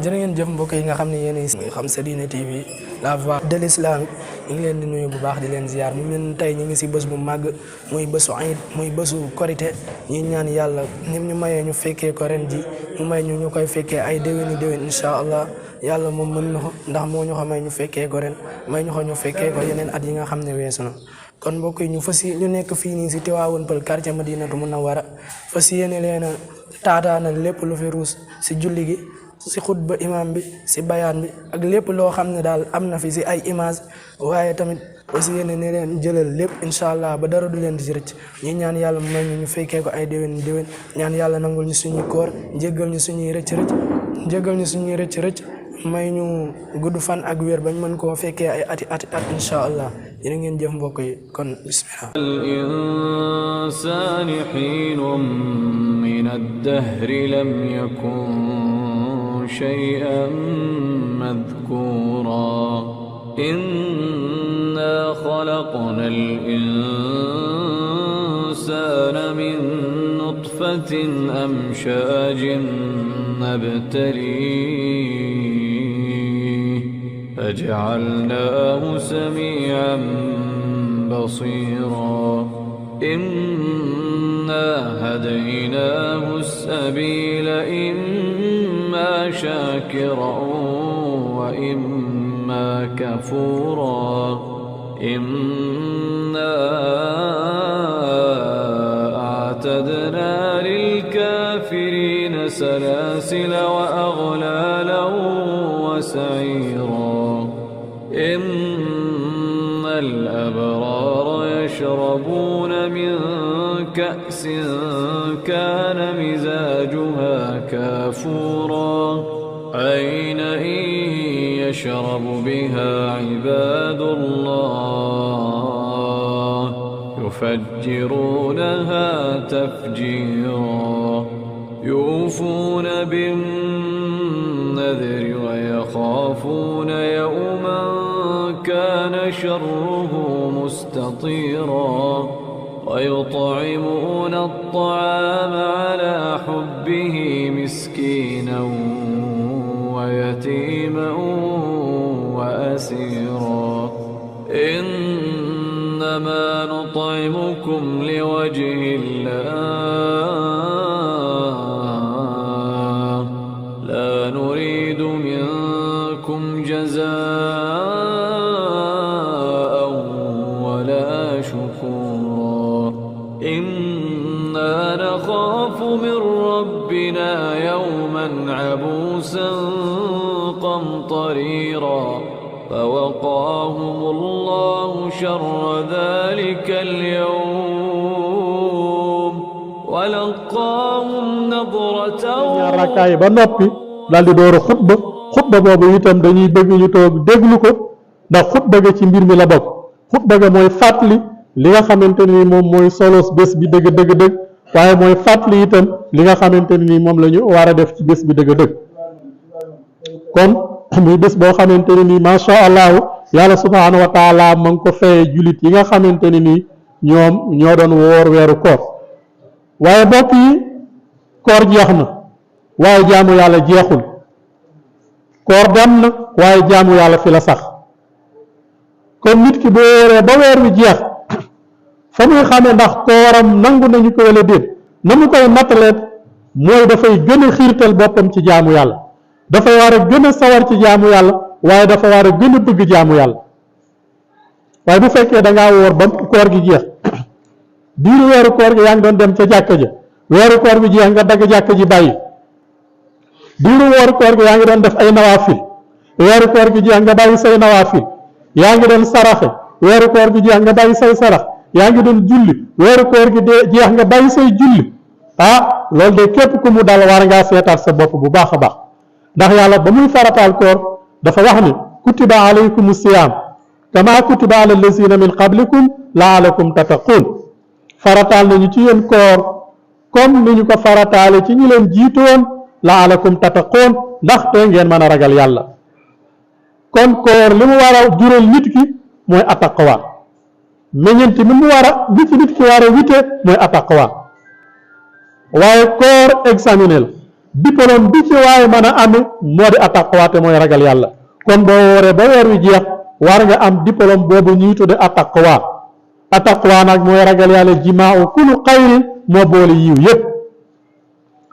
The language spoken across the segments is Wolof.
jërë ngeen jëf mbokk yi nga xam ne yéen xam sa diine TV la voix de l'islam ñu ngi leen di nuyu bu baax di leen ziar mu mel tey ñu ngi si bés bu màgg muy bésu Aïd muy bésu korité ñuy ñaan yàlla ñim ñu mayee ñu fekkee ko ren ji mu may ñu koy fekkee ay déwéni déwén incha allah yàlla moom mën na ko ndax moo ñu ko may ñu fekkee ko ren may ñu ko ñu fekkee ko yeneen at yi nga xam ne weesu na kon mbokk yi ñu nekk fii nii si Tivaouane Peulh quartier Madinatu Munawwara fas yéene leen a taataana lépp lu fi ruus si julli gi si xutba imam bi si bayaan bi ak lépp loo xam ne daal am na fi si ay image waaye tamit aussi yéen ne leen jëlal lépp incha allah ba dara du leen di si rëcc ñu ñaan yàlla may ñu fekkee ko ay déwén ñaan yàlla nangul ñu suñuy koor jéggal ñu suñuy rëcc may ñu gudd fan ak wér bañ mën koo fekkee ay ati at incha allah yéen ngeen jëf mbokk yi kon bismillah. الإنسان حين من الدهر لم يكن شيئا مذكورا إنا خلقنا الإنسان من نطفة أمشاج نبتليه فجعلناه سميعا بصيرا إنا هديناه السبيل إما شاكرا وإما كفورا إنا أعتدنا للكافرين سلاسل وأغلالا وسعيرا إن الأبرار يشربون من كأس كان مزاجها كافورا عينا يشرب بها عباد الله يفجرونها تفجيرا يوفون بالنذر ويخافون يوما كان شره مستطيرا ويطعمون الطعام على حبه مسكينا ويتيما وأسيرا إنما نطعمكم لوجه الله لا نريد منكم جزاء ولا شكورا إنا نخاف من ربنا يوما عبوسا قمطريرا فوقاهم الله شر ذلك اليوم ولقاهم نضرة rakkaay ba noppi daal di door a xutba boobu itam dañuy bëgg ñu toog déglu ko ndax xutba ga ci mbir mi la bokk xutba ga mooy fàttali li nga xamante ne ni moom mooy solos bés bi dëgg waaye mooy fàttali itam li nga xamante ne ni moom la ñu war a def ci bés bi dëgg kon muy bés boo xamante ne ni macha allah yàlla subhaanahu wa taala ma ngi ko feye jullit yi nga xamante ne ni ñoom ñoo doon woor weeru koor waaye bokk yi koor jeex na waaye jaamu yàlla jeexul koor dem na waaye jaamu yàlla fi la sax kon nit ki boo wooree ba weer wi jeex fa muy xamee ndax kooram nangu nañu ko wala déet na mu koy nattaleet mooy dafay gën a xiirtal boppam ci jaamu yàlla dafa war a gën a sawar ci jaamu yàlla waaye dafa war a gën a bëgg jaamu yàlla waaye bu fekkee da ngaa woor ba koor gi jeex diiru weeru koor gi yaa ngi doon dem ca jàkka ja weeru koor bi jeex nga dagg jàkka ji bàyyi diiru weeru koor gi yaa ngi doon def ay nawaafil weeru koor gi jeex nga bàyyi say nawaafil yaa ngi doon saraxe weeru koor gi jeex nga bàyyi say sarax yaa ngi doon julli weeru koor gi jeex nga bàyyi say julli loolu de képp ku mu dal war ngaa seetaat sa bopp bu baax a baax ndax yàlla ba muy farataal koor dafa wax ni kutiba alaykum siyaam kama kutiba ala allazina min qablikum laalakum tattaqun farataal nañu ci yéen koor comme ni ñu ko farataale ci ñi leen jiitoon laalakum tattaqun ndaxte ngeen mën a ragal yàlla kon koor li mu war a jural nit ki mooy attaqwa meññeenti mi mu war a li ci nit ki war a wite mooy attaqwa waaye koor examiner la diplôme bi ci waaye mën a amee moo di attaqwa te mooy ragal yàlla. kon boo wooree ba weer wi jeex war nga am diplôme boobu ñuy tudde attaqwa nag mooy ragal yàlla jimaau kullu xayrin moo boole yiw yépp.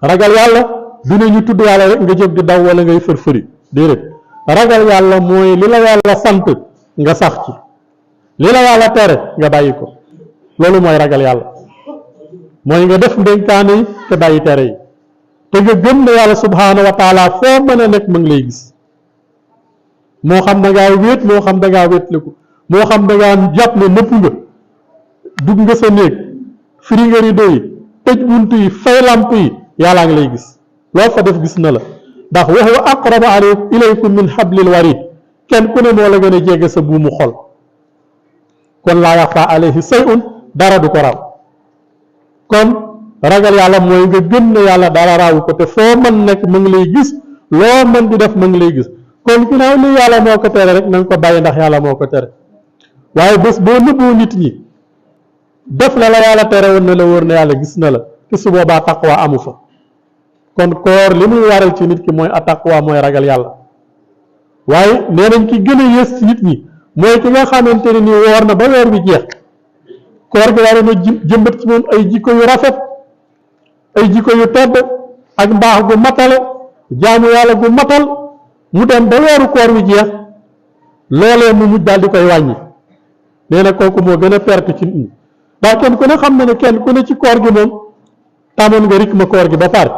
ragal yàlla dina ñu tudd yàlla rek nga jóg di daw wala ngay fërfëri déedéet ragal yàlla mooy li la yàlla sant nga sax ci li la yàlla tere nga bàyyi ko loolu mooy ragal yàlla mooy nga def ndénkaane yi te bàyyi tere yi te nga gëm ne yàlla subhaanahu wa taala foo mën a nekk mu ngi lay gis moo xam da ngaa wéet moo xam da ngaa wéetliku moo xam da ngaa jàpp ne nëpp nga dugg nga sa néeg firi nga rido yi tëj bunt yi fay lamp yi yàllaa ngi lay gis loo fa def gis na la ndax wa huwa aqrabu ilaykum min hablil warid kenn ku ne moo la gën a jege sa buumu xol kon laa yaxfa alayhi say'un dara du ko raw kon ragal yàlla mooy nga gëm ne yàlla dara rawu ko te foo mën nekk mu ngi lay gis loo mën di def mu ngi lay gis kon ginnaaw li yàlla moo ko tere rek na nga ko bàyyi ndax yàlla moo ko tere waaye bés boo nëbboo nit ñi def la yàlla tere woon na la wóor na yàlla gis na la te su boobaa taqwa amu fa kon koor li muy waral ci nit ki mooy attaqwa mooy ragal yàlla waaye nee nañ ki gën a yées ci nit ñi mooy ki nga xamante ne ni woor na ba weer bi jeex koor gi war na jëmbat ci moom ay jikko yu rafet ay jikko yu tedd ak mbaax gu matale jaamu yàlla gu matal mu dem ba weeru koor wi jeex loolee mu mujj daal di koy wàññi nee na kooku moo gën a perte ci nit ñi ndax kenn ku ne xam na ne kenn ku ne ci koor gi moom tàmmoon nga rythme koor gi ba pare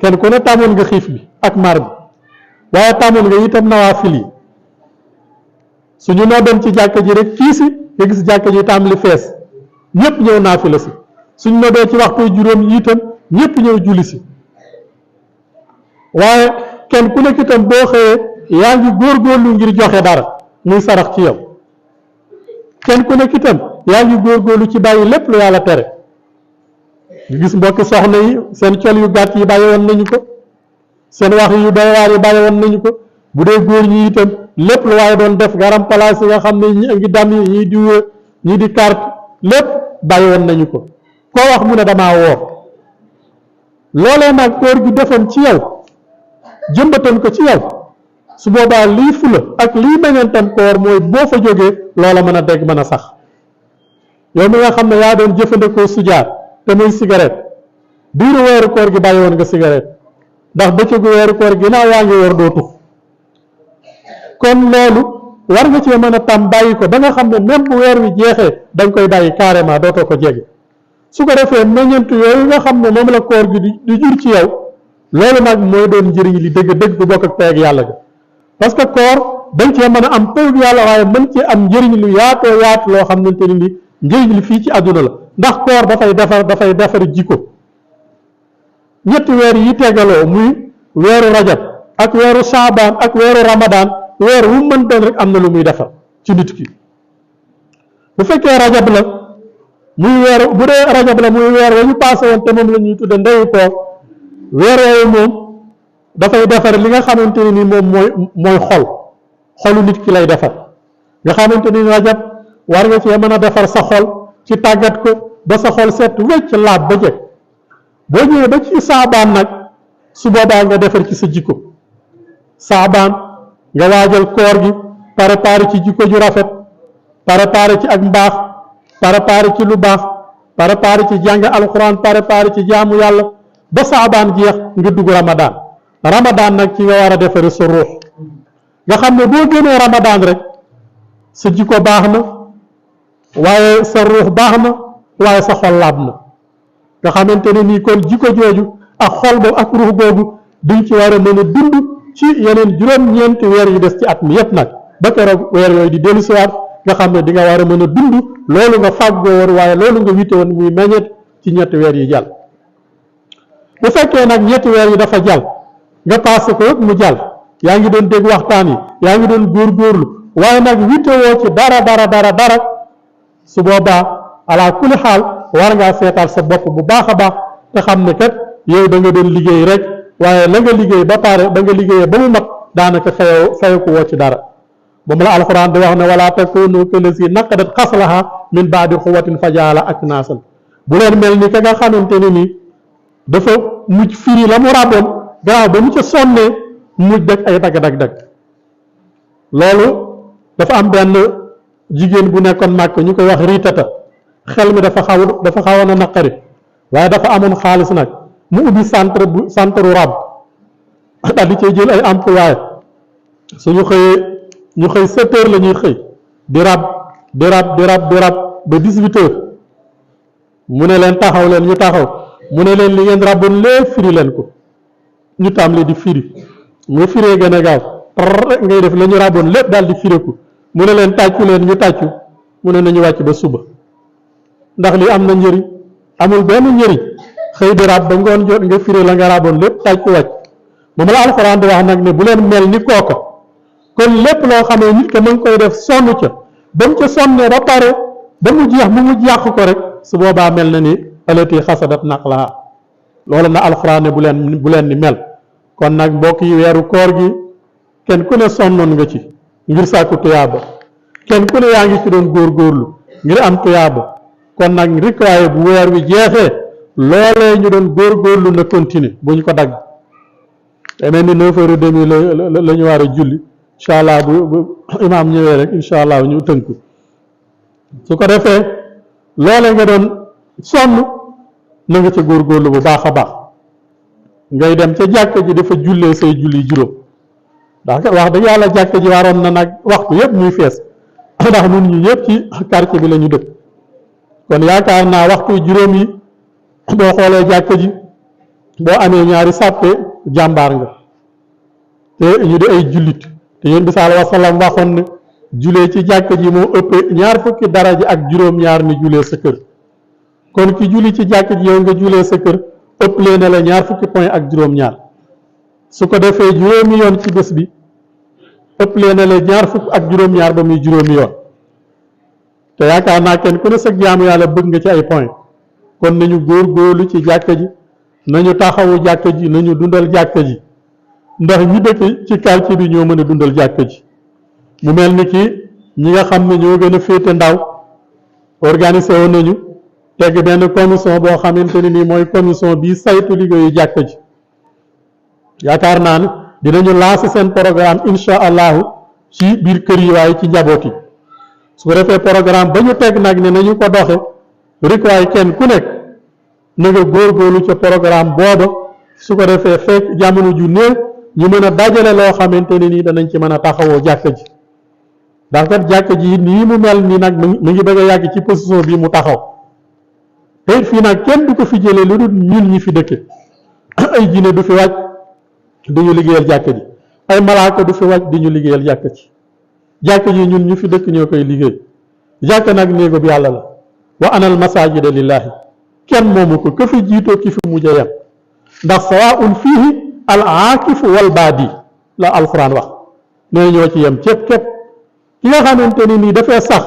kenn ku ne tàmmoon nga xiif bi ak mar bi waaye tàmmoon nga itam nawaafil yi suñu noo dem ci jàkka ji rek fii si nga gis jàkka ji tàmbali fees ñëpp ñëw naafila si suñu noo dee ci waxtu juróom yi itam ñëpp ñëw julli si waaye kenn ku nekk itam boo xëyee yaa ngi góorgóorlu ngir joxe dara muy sarax ci yow kenn ku nekk itam yaa ngi góorgóorlu ci bàyyi lépp lu yàlla tere nga gis mbokki soxna yi seen col yu gàtt yi bàyyi woon nañu ko seen wax yu doy waar yi bàyyi woon nañu ko bu dee góor ñi itam lépp lu waaye doon def garam place yi nga xam ne ñi ngi dam yi ñii di carte lépp bàyyi woon nañu ko koo wax mu ne damaa woor loolee nag koor gi defoon ci yow jëmbatoon ko ci yow su boobaa lii fula ak lii meññeentam koor mooy boo fa jógee loola mën a dégg mën a sax yow mi nga xam ne yaa doon jëfandikoo sujaar te muy cigarette diiru weeru koor gi bàyyi woon nga cigarette ndax bëccëgu weeru koor gi naa yaa ngi war doo tux kon loolu war nga cee mën a tam bàyyi ko ba nga xam ne même bu weer wi jeexee danga koy bàyyi carrément dootoo ko jege su ko defee meññeent yooyu nga xam ne moom la koor gi di jur ci yow loolu nag mooy doon njëriñ li dëgg-dëgg bu bokk ak peeg yàlla ga parce que koor dañ cee mën a am peeg yàlla waaye mën cee am njëriñ lu yaatoo yaatu loo xam ne ni njëriñ li fii ci àdduna la ndax koor dafay defar jikko ñetti weer yi tegaloo muy weeru rajab ak weeru saabaan ak weeru ramadaan weer wu mën doon rek am na lu muy defar ci nit ki bu fekkee rajab la muy weer bu dee rajab la muy weer wa ñu passé woon te moom la ñuy tudde ndeyu koor weer woowu moom dafay defar li nga xamante ne ni moom mooy xolu nit ki lay defar nga xamante ni rajab war nga cee mën a defar sa xol ci tàggat ko ba sa xol set wecc laab ba jekk boo ñëwee ba ci saabaan nag su boobaa nga defar ci sa jikko saabaan nga waajal koor gi préparé ci jikko ju rafet préparé ci ak mbaax préparé ci lu baax préparé ci jàng alxuraan préparé ci jaamu yàlla ba saabaan jeex nga dugg ramadaan nag ci nga war a defare sa ruux nga xam ne boo génnee ramadaan rek sa jikko baax na waaye sa ruux baax na waaye sa xol laab na nga xamante ne nii kon jikko jooju ak xol boobu ak ruux googu duñ ci war a mën a dund ci yeneen juróom-ñeenti weer yi des ci at mi yépp nag ba keroog weer yooyu di dellu siwaat nga xam ne di nga war a mën a dund loolu nga fàggoo woon waaye loolu nga witte woon muy meññet ci ñetti weer yi jàll bu fekkee nag ñetti weer yi dafa jàll nga passé ko yëpp mu jàll yaa ngi doon dégg waxtaan yi yaa ngi doon góorgóorlu waaye nag witte woo ci dara su boobaa ala kulli xaal war ngaa seetaal sa bopp bu baax a baax te xam ne kat yow da nga doon liggéey rek waaye la nga liggéey ba pare ba nga liggéeyee ba mu mat daanaka fayeku woo ci dara moom la alxuraan di wax ne wala takunu kallazi naqadat xaslaha min baadi xuwatin fajaala ak naasan bu leen mel ni ka nga xamante ne nii dafa mujj firi la mu ràbboon gannaaw ba mu ca sonnee mujj def ay dagg-dagg loolu dafa am benn jigéen bu nekkoon màkk ñu koy wax riitata xel mi dafa xawoon a naqari waaye dafa amoon xaalis nag mu ubbi centre rab daal di cay jël ay employé suñu xëyee ñu xëy 7 heures la ñuy xëy di rab ba 18 heures mu ne leen taxaw leen ñu taxaw mu ne leen li ngeen rabboon lépp firi leen ko ñu tàmbali di firi mu firee gën a gaaw ngay def la ñu rabboon lépp daal di fireku mu ne leen tàccu leen ñu tàccu mu ne nañu wàcc ba suba ndax li am na njëriñ amul benn njëriñ xëy di rab ba ngoon jot nga firee la nga rabboon lépp tàccu wàcc moom la alxuraan di wax nag ne bu leen mel ni kooka kon lépp loo xamee nit ka ma ngi koy def sonn ca ba mu ca sonnee ba pare ba mu jeex mu mujj yàq ko rek su boobaa mel na ni alati xasadat naqlaha loolu na alxuraan ne bu leen ni mel kon nag mbokk yi weeru koor gi kenn ku ne sonnoon nga ci ngir sàkku tuyaaba kenn ku ne yaa ngi ci doon góorgóorlu ngir am tuyaaba kon nag rek waaye bu weer wi jeexee loolee ñu doon góorgóorlu na continuer bu ñu ko dagg te mel ni 9h30 la ñu war a julli incha allah bu imaam ñëwee rek incha allah ñu tënku su ko defee loole nga doon sonn na nga ca góorgóorlu bu baax a baax ngay dem ca jàkka ji dafa jullee say julli juróom ndax wax dëgg yàlla jàkka ji waroon na nag waxtu yëpp muy fees ndax ñun ñu ñëpp ci quartier bi la ñu dëkk kon yaakaar naa waxtu juróom yi boo xoolee jàkka ji boo amee ñaari sàppe jàmbaar nga te ñu di ay jullit te yéen bi sallallahu alayhi wa sallam waxoon ne julee ci jàkka ji moo ëppee ñaar fukki daraja ak juróom-ñaar ni julee sa kër kon ki julli ci jàkka ji yow nga julee sa kër ëpp lee na la ñaar fukki point ak juróom-ñaar su ko defee juróomi yoon ci bés bi ëpp lee na la ñaar fukk ak juróom-ñaar ba muy juróomi yoon te yaakaar naa kenn ku ne sa jaamu yàlla bëgg nga ci ay point kon nañu góor-góorlu ci jàkka ji nañu taxawu jàkka ji nañu dundal jàkka ji ndax ñi dëkk ci quartier bi ñoo mën a dundal jàkka ji mu mel ni ki ñi nga xam ne ñoo gën a féete ndaw organisé woon nañu teg benn commission boo xamante ne nii mooy commission bii saytu liggéeyu jàkka ji yaakaar naa ne dinañu lancer seen programme incha allahu ci biir kër yi waaye ci njaboot yi su ko defee programme ba ñu teg nag ne nañu ko doxe rek waaye kenn ku nekk na nga góorgóorlu ca programme booba su ko defee fekk jamono ju néew ñu mën a dajale loo xamante ne nii danañ ci mën a taxawoo jàkka ji ndax kat jàkka ji nii mu mel ni nag mu ngi bëgg a yàgg ci position bi mu taxaw te fii nag kenn du ko fi jëlee lu dul ñun ñi fi dëkk ay jinne du fi wàcc du ñu liggéeyal jàkka ji ay malaaka du fi wàcc di ñu liggéeyal jàkka ji jàkka ji ñun ñu fi dëkk ñoo koy liggéey jàkka nag néegub yàlla la wa anal masajida lillahi kenn moomu ko ka fi jiitoo ki fi mujj a yem ndax sawaun fiihi al aakifu wal baadi la alquran wax nee ñoo ci yem képp képp ki nga xamante ni nii dafay sax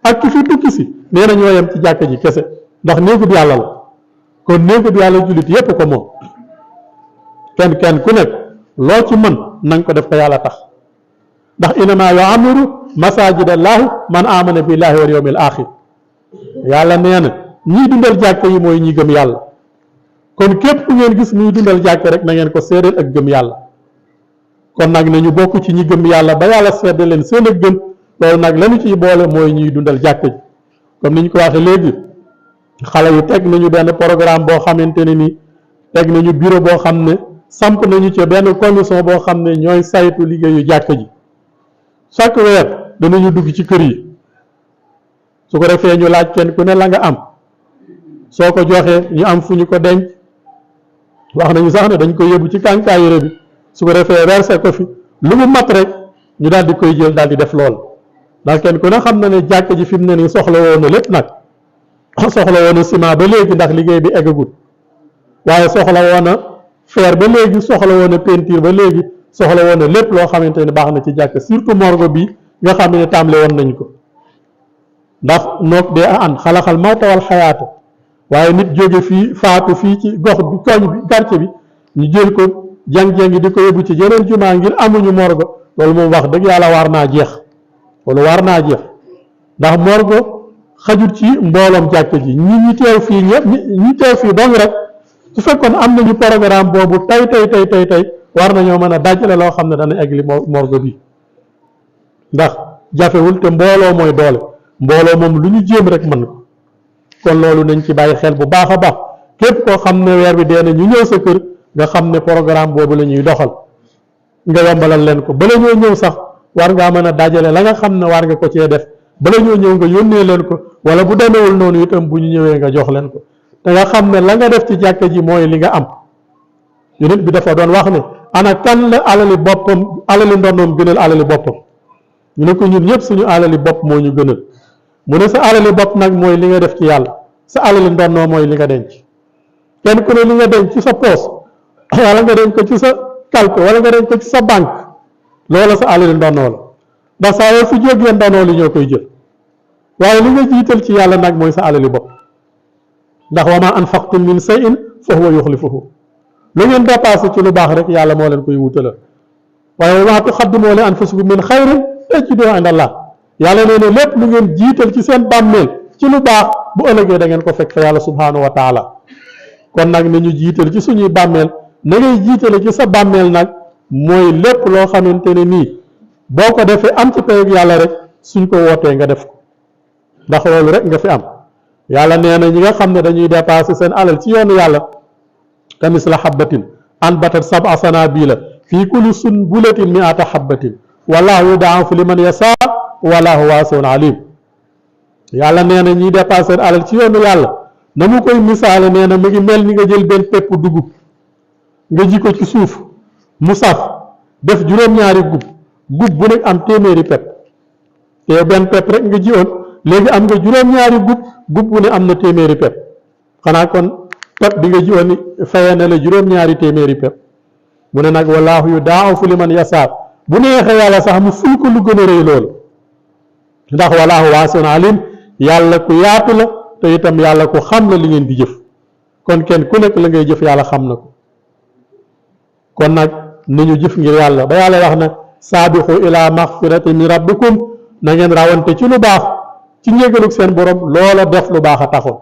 ak ki fi tukki si nee na ñoo yem ci jàkka ji kese ndax néegub yàlla la kon néegub yàlla jullit yépp ko moom kenn ku nekk loo ci mën na nga ko def ko yàlla tax ndax inama yu'ammiru masajidallahi man amana billahi wal yawmil axir yàlla nee na ñiy dundal jàkka yi mooy ñi gëm yàlla kon képp ku ngeen gis muy dundal jàkka rek na ngeen ko seedeel ak gëm yàlla kon nag nañu bokk ci ñi gëm yàlla ba yàlla sedd leen seen ak gëm loolu nag lañu ciy boole mooy ñuy dundal jàkka ji comme ni ñu ko waxee léegi xale yi teg nañu benn programme boo xamante ne ni teg nañu bureau boo xam ne samp nañu ci benn commission boo xam ne ñooy saytu liggéeyu jàkka ji chaque weer danañu dugg ci kër yi su ko defee ñu laaj kenn ku ne la nga am soo ko joxee ñu am fu ñu ko denc wax nañu sax ne dañ koy yóbbu ci kànkaayire bi su ko defee versé ko fi lu mu mat rek ñu daal di koy jël daal di def lool ndax kenn ku ne xam na ne jàkka ji fi mu ne nii soxla woon na lépp nag soxla woon na ciment ba léegi ndax liggéey bi eggagul waaye soxla woon na fer ba léegi soxla woon na peinture ba léegi soxla woon na lépp loo xamante ne baax na ci jàkka surtout morgue bi nga xam ne tàmbale woon nañ ko ndax noog dee a an xalaxal mawta wal xayaata waaye nit jóge fii faatu fii ci gox bi koñ bi quartier bi ñu jël ko jàng-jàng di ko yóbbu ci yeneen jumaa ngir amuñu morgue loolu moom wax dëgg yàlla war naa jeex loolu war naa jeex ndax morgue xajut ci mbooloom jàkka ji ñi teew fii ñëpp ñi teew fii dong rek su fekkoon am nañu programme boobu tey war nañoo mën a dajale loo xam ne dana egg li morgue bi ndax jafewul te mbooloo mooy doole mbooloo moom lu ñu jéem rek mën ko kon loolu nañ ci bàyyi xel bu baax a baax képp koo xam ne weer bi dee na ñu ñëw sa kër nga xam ne programme boobu la ñuy doxal nga yombalal leen ko bala ñoo ñëw sax war ngaa mën a dajale la nga xam ne war nga ko cee def bala ñoo ñëw nga yónnee leen ko wala bu demewul noonu itam bu ñu ñëwee nga jox leen ko te nga xam ne la nga def ci jàkka ji mooy li nga am yonent bi dafa doon wax ne ana kan la alali boppam alali ndonoom gënal alali boppam ñu ne ko ñun ñëpp suñu alali bopp moo ñu gënal mu ne sa alali bopp nag mooy li nga def ci yàlla sa alali ndonnoo mooy li nga denc kenn ku ne li nga denc ci sa poos wala nga denc ko ci sa kalpe wala nga denc ko ci sa banque loola sa alali ndonnoo la ndax saa yoo fi jógee ndonnoo li ñoo koy jël waaye li nga jiital ci yàlla nag mooy sa alali bopp ndax wa ma anfaqtum min shay'in fa huwa yukhlifuhu lu ngeen dépassé ci lu baax rek yàlla moo leen koy wutalal waaye wa ma tuqaddimu li anfusikum min khayrin tajiduhu inda Allah yàlla nee na lépp lu ngeen jiital ci seen bàmmeel ci lu baax bu ëllëgee da ngeen ko fekk fa yàlla subhanahu wa taala kon nag nañu jiital ci suñuy bàmmeel na ngay jiitale ci sa bàmmeel nag mooy lépp loo xamante ne nii boo ko defee am ci payug yàlla rek suñ ko wootee nga def ko ndax loolu rek nga fi am yàlla nee na ñi nga xam ne dañuy dépassé seen alal ci yoonu yàlla kamisla habbatin anbatat sab'a sanabila fii kulli sunbulatin mi'ata habbatin wallahu yudaafu liman yasa wallahu waasiun alim yàlla nee na ñiy dépassé seen alal ci yoonu yàlla na mu koy misaale nee na mu ngi mel ni nga jël benn pepp dugub nga ji ko ci suuf mu saf def juróom-ñaari gub bu nekk am téeméeri pepp te benn pepp rek nga ji woon léegi am nga juróom-ñaari gub bu ne am na téeméeri pepp xanaa kon pepp bi nga ji woon fayee na la juróom-ñaari téeméeri pepp mu ne nag wallaahu yudaa'ifu liman yasaa bu neexee yàlla sax mu ful ko lu gën a rëy loolu ndax wallaahu waasi'un aliim yàlla ku yaatu la te itam yàlla ku xam la li ngeen di jëf kon kenn ku nekk la ngay jëf yàlla xam na ko kon nag nañu jëf ngir yàlla ba yàlla wax na saabiqu ila maxfirati min rabbikum na ngeen rawante ci lu baax ci njégalug seen borom loola def lu baax a taxoon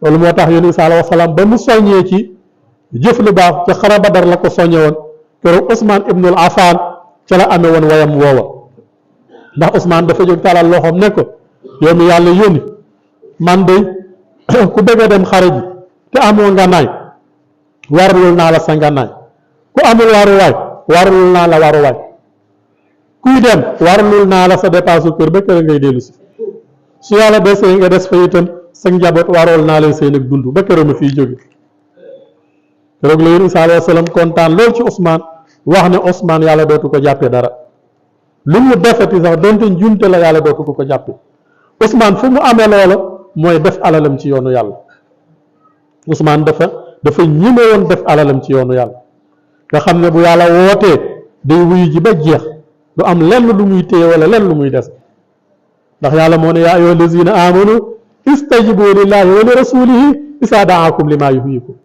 loolu moo tax yonent bi sallallaahu alayhi wa sallam ba mu soññee ci jëf lu baax ca xare Badar la ko soññe woon keroog Ousmane ibnul Affan ca la amee woon wayam woowa ndax Ousmane dafa jóg talal loxoom ne ko yow mi yàlla yónni man de ku bëgg a dem xare ji te amoo ngànnaay warlul naa la sa ngànnaay ku amul waruwaay warlul naa la waruwaay kuy dem warlul naa la sa dépense kër ba kër ngay dellu si su yàlla desee nga des fa itam sa njaboot warul naa leen seen ak dund ba kër ma fiy jóge keroog la yonent bi sallallaahu alayhi wa sallam kontaan lool ci Ousmane wax ne Ousmane yàlla dootu ko jàppee dara lu mu defati sax donte njumte la yàlla dootu ko jàppee Ousmane fu mu amee loola mooy def alalam ci yoonu yàlla Ousmane dafa ñime woon def alalam ci yoonu yàlla nga xam ne bu yàlla wootee day wuyu ji ba jeex du am lenn lu muy téye wala lenn lu muy des ndax yàlla moo ne yaa ayyuha allazina amanu istajibu lillahi wa li rasulihi isa daakum lima yuhyikum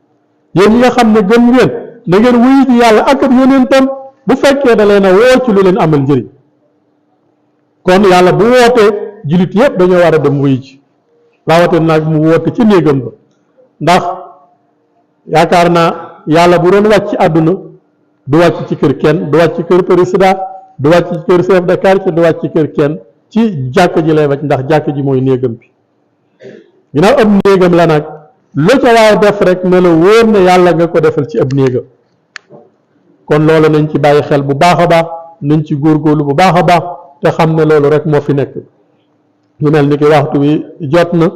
yéen ñi nga xam ne gëm ngeen na ngeen wuyu ji yàlla ak ab yonentam bu fekkee da leen a woo ci lu leen amal njëriñ kon yàlla bu wootee jullit yépp dañoo war a dem wuyu ji rawatina nag mu woote ci néegam ba ndax yaakaar naa yàlla bu doon wàcc ci àdduna du wàcc ci kër kenn du wàcc ci kër président du wàcc ci kër chef de quartier du wàcc ci kër kenn ci jàkk ji lay wàcc ndax jàkk ji mooy néegam bi ginnaaw ab néegam la nag lu ca waaye def rek ne la wóor ne yàlla nga ko defal ci ab néegam kon loolu nañ ci bàyyi xel bu baax a baax nañ ci góorgóorlu bu baax a baax te xam ne loolu rek moo fi nekk lu mel ni ki waxtu wi jot na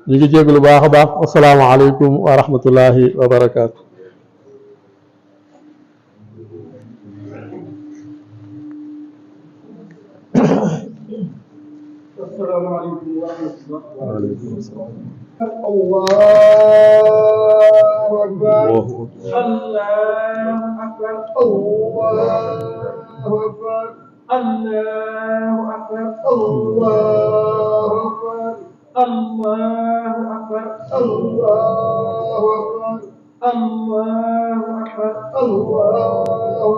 ñu ngi jéglu bu baax a baax assalaamu aleykum wa rahmatullahi wa barakaatu السلام عليكم ورحمة الله. waaleykum salaam الله أكبر. الله أكبر. الله أكبر. الله أكبر. الله أكبر. الله أكبر. الله أكبر. الله أكبر. الله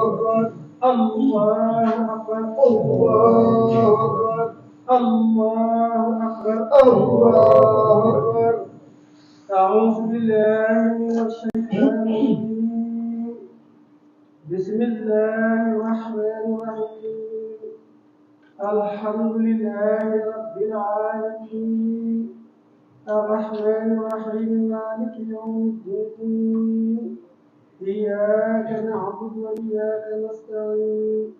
أكبر. الله أكبر. الله أكبر. الله أكبر. الله أكبر. أعوذ بالله من الشيطان الله الرحمن الرحيم الحمد لله رب العالمين الرحمن الرحيم مالك يوم الدين إياك نعبد وإياك نستعين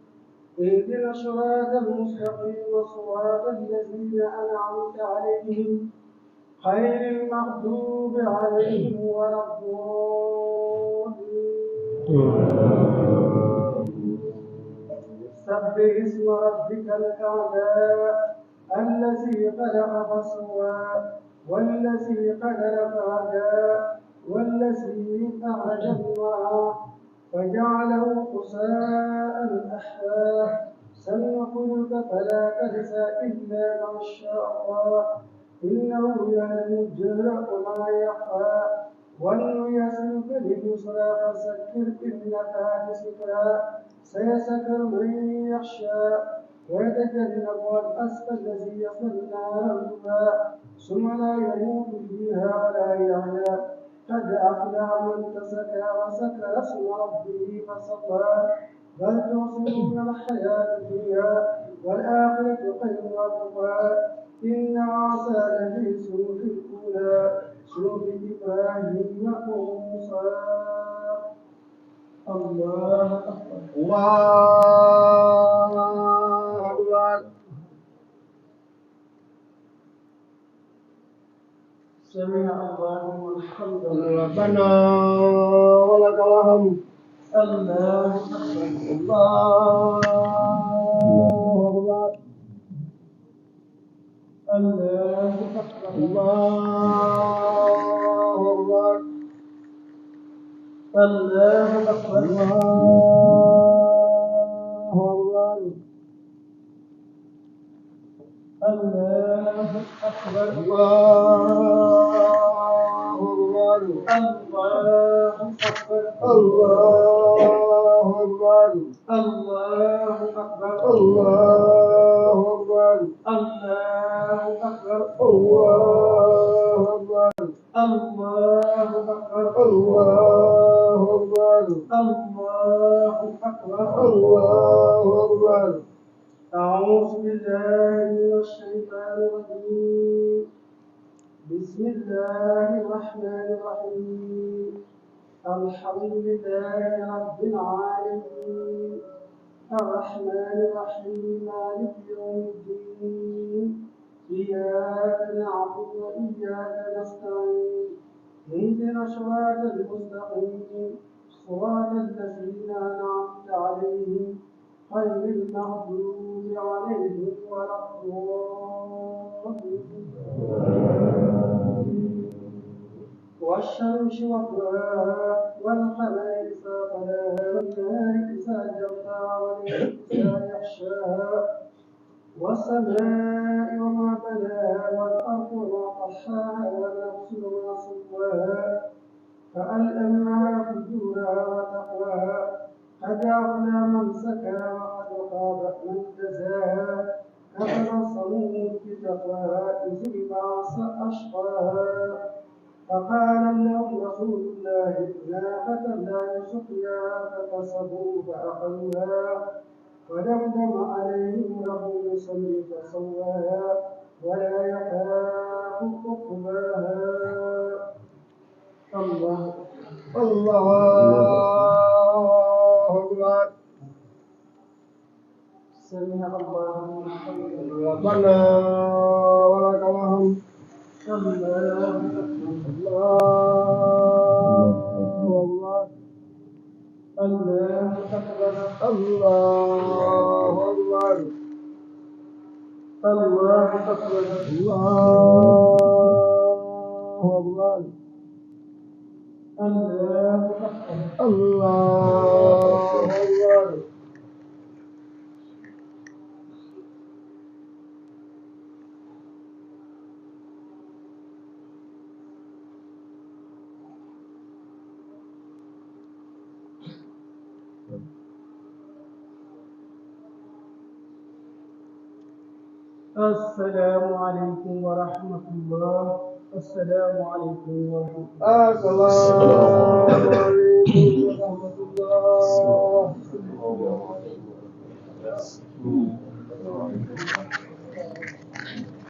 اهدنا الصراط المستقيم صراط الذين أنعمت عليهم غير المغضوب عليهم ولا الضالين سبح اسم ربك الأعلى الذي خلق فسوى والذي قدر فهدى والذي أخرج المرعى فجعله غثاء أحوى سنقرئك فلا تنسى إلا ما شاء الله إنه يعلم الجهر وما يخفى ونيسرك لليسرى فذكر إن نفعت الذكرى سيذكر من يخشى ويتجنبها الأشقى الذي يصلى النار الكبرى ثم لا يموت فيها ولا يحيا قد أفلح من تزكى وذكر اسم ربه فصلى بل تؤثرون الحياة الدنيا والآخرة خير وأبقى إن هذا لفي صحف الأولى صحف إبراهيم وموسى الله أكبر الله أكبر سمع الله والحمد لله ربنا ولك الحمد الله أكبر الله أكبر الله أكبر الله أكبر الله أكبر الله أكبر الله أكبر الله أكبر الله أكبر الله أكبر الله أكبر الله أكبر الله أكبر الله أكبر أعوذ بالله من الشيطان الرجيم بسم الله الرحمن الرحيم الحمد لله رب العالمين الرحمن الرحيم مالك يوم الدين إياك نعبد وإياك نستعين اهدنا الصراط المستقيم صراط الذين أنعمت عليهم غير المغضوب عليهم ولا الضالين والشمس وضحاها والقمر إذا تلاها والنهار إذا جلاها والليل إذا يغشاها والسماء وما بناها والأرض وما طحاها والنفس وما سواها فألهمها فجورها وتقواها قد أفلح من زكاها وقد خاب من دساها كفر ثمود بتقواها إذ انبعث أشقاها فقال لهم رسول الله ناقة الله سقياها فكسبوا فأخذوها ودمدم عليهم ربهم بذنب فسواها ولا يخاف عقباها الله الله أكبر سمع الله لمن حمده ربنا ولك الحمد الله الله أكبر الله أكبر الله أكبر الله أكبر الله أكبر الله أكبر السلام عليكم ورحمة الله. السلام عليكم ورحمة الله. السلام عليكم ورحمة الله. الله عليه وسلم.